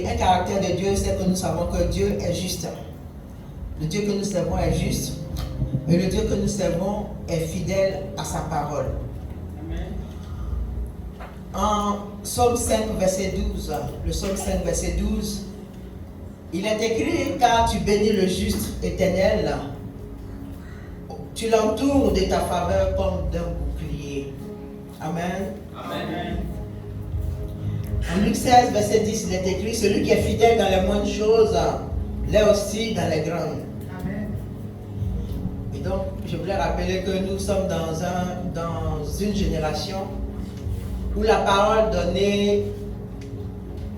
un caractère de Dieu, c'est que nous savons que Dieu est juste. Le Dieu que nous servons est juste. Et le Dieu que nous servons est fidèle à sa parole. Amen. En Psaume 5, verset 12, le Psaume 5, verset 12, il est écrit: car tu bénis le juste Éternel, tu l'entoures de ta faveur comme d'un bouclier. Amen. Amen. En Luc 16, verset 10, il est écrit: celui qui est fidèle dans les moindres choses l'est aussi dans les grandes. Amen. Et donc, je voulais rappeler que nous sommes dans une génération où la parole donnée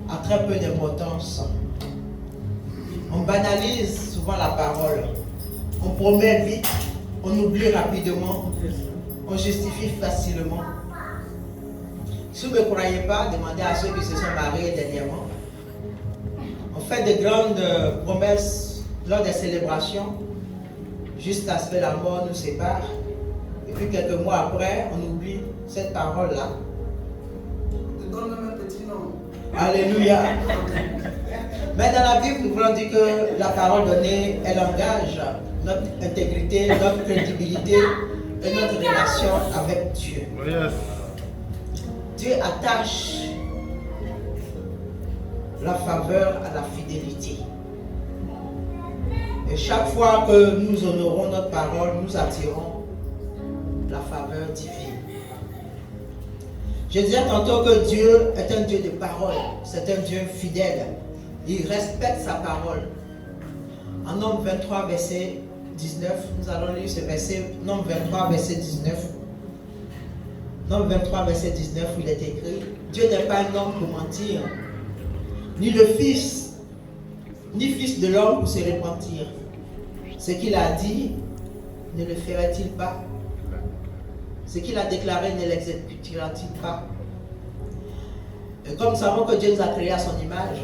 a très peu d'importance. On banalise souvent la parole. On promet vite, on oublie rapidement, on justifie facilement. Si vous ne croyez pas, demandez à ceux qui se sont mariés dernièrement. On fait de grandes promesses lors des célébrations, jusqu'à ce que la mort nous sépare. Et puis quelques mois après, on oublie cette parole-là. Donne-moi un petit nom. Alléluia. Mais dans la Bible, nous voulons dire que la parole donnée, elle engage notre intégrité, notre crédibilité et notre relation avec Dieu. Yes. Dieu attache la faveur à la fidélité. Et chaque fois que nous honorons notre parole, nous attirons la faveur divine. Je disais tantôt que Dieu est un Dieu de parole, c'est un Dieu fidèle. Il respecte sa parole. En Nombre 23, verset 19, nous allons lire ce verset, Nombre 23, verset 19. Nombre 23, verset 19, où il est écrit: Dieu n'est pas un homme pour mentir, ni le fils, ni fils de l'homme pour se repentir. Ce qu'il a dit, ne le ferait-il pas? Ce qu'il a déclaré, ne l'exécutera-t-il pas? Et comme nous savons que Dieu nous a créés à son image,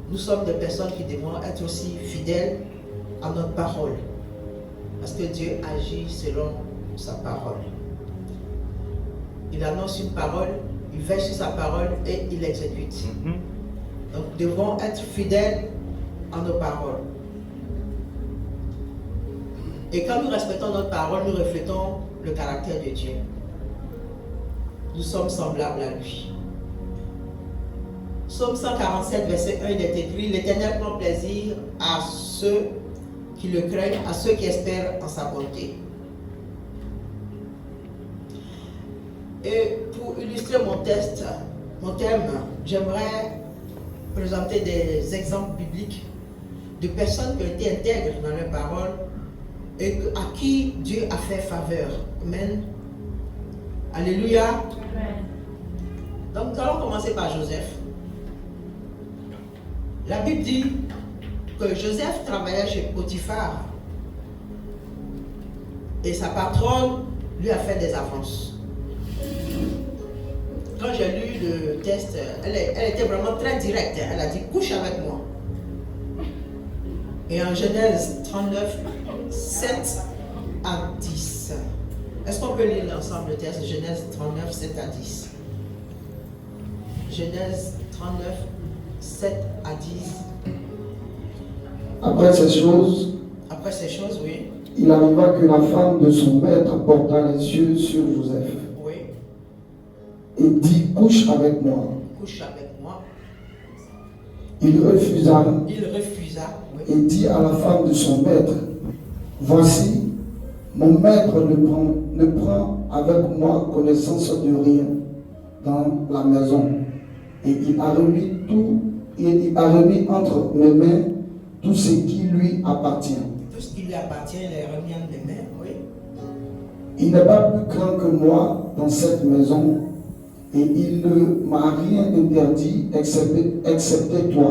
nous sommes des personnes qui devront être aussi fidèles à notre parole. Parce que Dieu agit selon sa parole. Il annonce une parole, il veille sur sa parole et il l'exécute. Donc nous devons être fidèles à nos paroles. Et quand nous respectons notre parole, nous reflétons le caractère de Dieu. Nous sommes semblables à lui. Psaume 147, verset 1, il est écrit: l'Éternel prend plaisir à ceux qui le craignent, à ceux qui espèrent en sa bonté. Et pour illustrer mon thème, j'aimerais présenter des exemples bibliques de personnes qui ont été intègres dans leurs paroles et à qui Dieu a fait faveur. Amen. Alléluia. Amen. Donc nous allons commencer par Joseph. La Bible dit que Joseph travaillait chez Potiphar et sa patronne lui a fait des avances. Quand j'ai lu le texte, elle était vraiment très directe. Elle a dit: couche avec moi. Et en Genèse 39, 7 à 10. Est-ce qu'on peut lire l'ensemble du texte? Genèse 39, 7 à 10. Genèse 39, 7 à 10. Après ces choses, oui. Il arriva que la femme de son maître porta les yeux sur Joseph. Oui. Et dit: couche avec moi. Couche avec moi. Il refusa. Oui. Et dit à la femme de son maître: voici, mon maître ne prend avec moi connaissance de rien dans la maison. Et il a remis entre mes mains tout ce qui lui appartient. Tout ce qui lui appartient, il est remis entre mes mains, oui. Il n'est pas plus grand que moi dans cette maison, et il ne m'a rien interdit excepté toi,